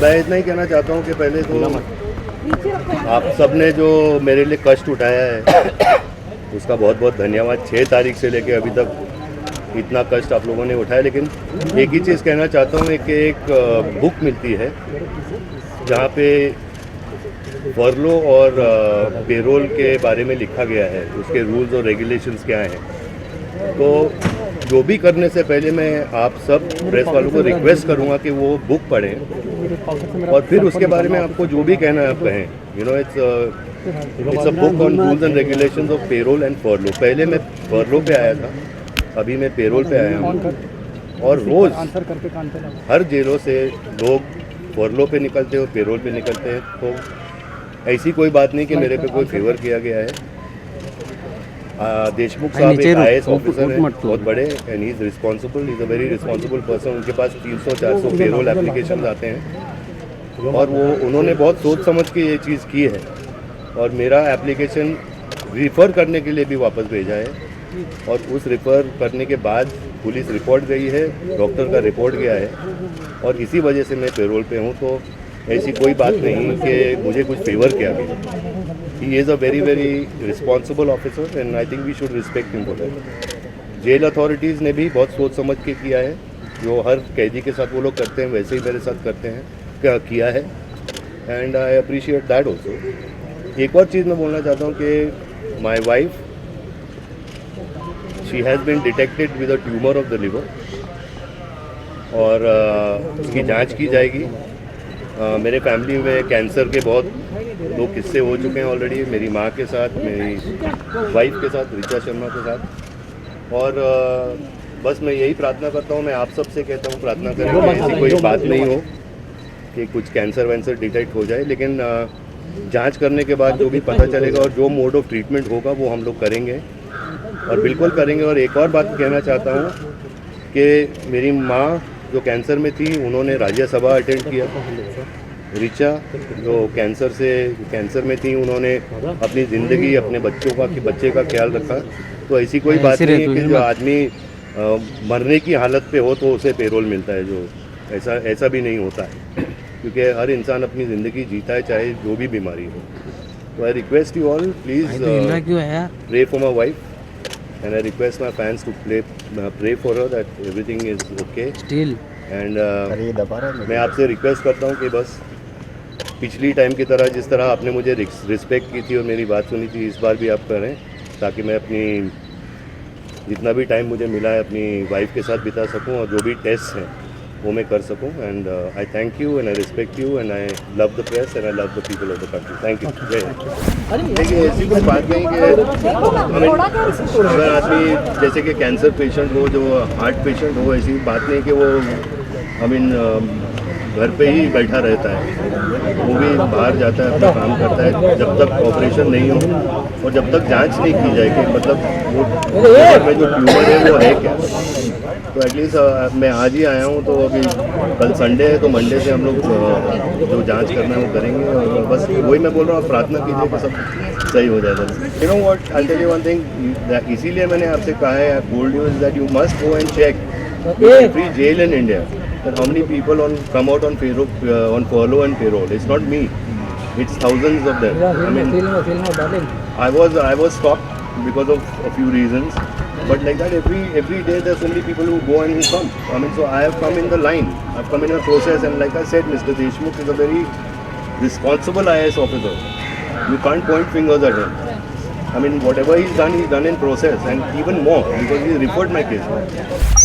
मैं इतना ही कहना चाहता हूँ कि पहले तो आप सब ने जो मेरे लिए कष्ट उठाया है उसका बहुत बहुत धन्यवाद। 6 तारीख से लेके अभी तक इतना कष्ट आप लोगों ने उठाया। लेकिन एक ही चीज़ कहना चाहता हूँ कि एक बुक मिलती है जहाँ पे फर्लो और पेरोल के बारे में लिखा गया है, उसके रूल्स और रेगुलेशंस क्या हैं। तो जो भी करने से पहले मैं आप सब प्रेस वालों को रिक्वेस्ट करूंगा कि वो बुक पढ़ें और फिर उसके बारे में आपको जो भी कहना है आप कहें। You know, it's a book on rules and regulations of payroll and furlough. पहले मैं फर्लो पे आया था, अभी मैं पेरोल पे आया हूँ। और रोज़ हर जेलों से लोग फर्लो पे निकलते हैं और पेरोल पे निकलते हैं। तो ऐसी कोई बात नहीं कि मेरे पे कोई फेवर किया गया है। देशमुख साहब एक IAS ऑफिसर हैं, बहुत बड़े, and he is responsible, is a very responsible person. उनके पास 300-400 पेरोल एप्लीकेशन आते हैं और उन्होंने बहुत सोच समझ के ये चीज़ की है। और मेरा एप्लीकेशन रिफ़र करने के लिए भी वापस भेजा है और उस रिफ़र करने के बाद पुलिस रिपोर्ट गई है, डॉक्टर का रिपोर्ट गया है और इसी वजह से मैं पेरोल पे हूँ। तो ऐसी कोई बात नहीं कि मुझे कुछ फेवर किया गया। He is a very very responsible officer and I think we should respect him for that. Jail authorities ने भी बहुत सोच समझ के किया है, जो हर कैदी के साथ वो लोग करते हैं वैसे ही मेरे साथ करते हैं, क्या किया है, and I appreciate that also. एक और चीज़ मैं बोलना चाहता हूँ कि my wife, she has been detected with a tumour of the liver और उसकी जांच की जाएगी। मेरे फैमिली में कैंसर के बहुत 2 किस्से हो चुके हैं ऑलरेडी, मेरी माँ के साथ, मेरी वाइफ के साथ, ऋचा शर्मा के साथ। और बस मैं यही प्रार्थना करता हूँ, मैं आप सब से कहता हूँ प्रार्थना करें कि ऐसी कोई बात नहीं हो कि कुछ कैंसर वैंसर डिटेक्ट हो जाए। लेकिन जांच करने के बाद जो भी पता चलेगा और जो मोड ऑफ ट्रीटमेंट होगा वो हम लोग करेंगे और बिल्कुल करेंगे। और एक और बात कहना चाहता हूँ कि मेरी माँ जो कैंसर में थी उन्होंने राज्यसभा अटेंड किया। ऋचा जो कैंसर में थी उन्होंने अपनी ज़िंदगी, अपने बच्चे का ख्याल रखा। तो ऐसी कोई बात नहीं है कि जो आदमी मरने की हालत पे हो तो उसे पेरोल मिलता है, जो ऐसा भी नहीं होता है, क्योंकि हर इंसान अपनी ज़िंदगी जीता है चाहे जो भी बीमारी हो। तो I request you all, please pray for my wife and I request my fans to pray for her that everything is okay. Still. And मैं आपसे रिक्वेस्ट करता हूँ कि बस पिछली टाइम की तरह, जिस तरह आपने मुझे रिस्पेक्ट की थी और मेरी बात सुनी थी, इस बार भी आप करें, ताकि मैं अपनी जितना भी टाइम मुझे मिला है अपनी वाइफ के साथ बिता सकूं और जो भी टेस्ट हैं वो मैं कर सकूं। And I thank you and I respect you and I love the press and I love the people of the country. Thank you. देखिए, ऐसी कोई बात नहीं कि अगर आदमी जैसे कि कैंसर पेशेंट हो, जो हार्ट पेशेंट हो, ऐसी बात नहीं कि वो घर पे ही बैठा रहता है। वो भी बाहर जाता है, अपना काम करता है जब तक ऑपरेशन नहीं हो और जब तक जांच नहीं की जाए कि मतलब वो में जो ट्यूमर है वो है क्या। तो एटलीस्ट मैं आज ही आया हूँ, तो अभी कल संडे है तो मंडे से हम लोग जो जांच करना है वो करेंगे। और बस वही मैं बोल रहा हूँ, प्रार्थना कीजिए कि सब सही हो जाएगा। You know what, I tell you one thing, इसीलिए मैंने आपसे कहा है, I told you that you must go and check every jail in India that how many people come out on furlough and payroll. It's not me, it's thousands of them. I mean, I was stopped because of a few reasons, but like that every day there's so many people who go and who come. I mean, so I have come in the line, I've come in a process, and like I said, Mr. Deshmukh is a very responsible IAS officer. You can't point fingers at him. I mean, whatever he's done in process, and even more, because he referred my case.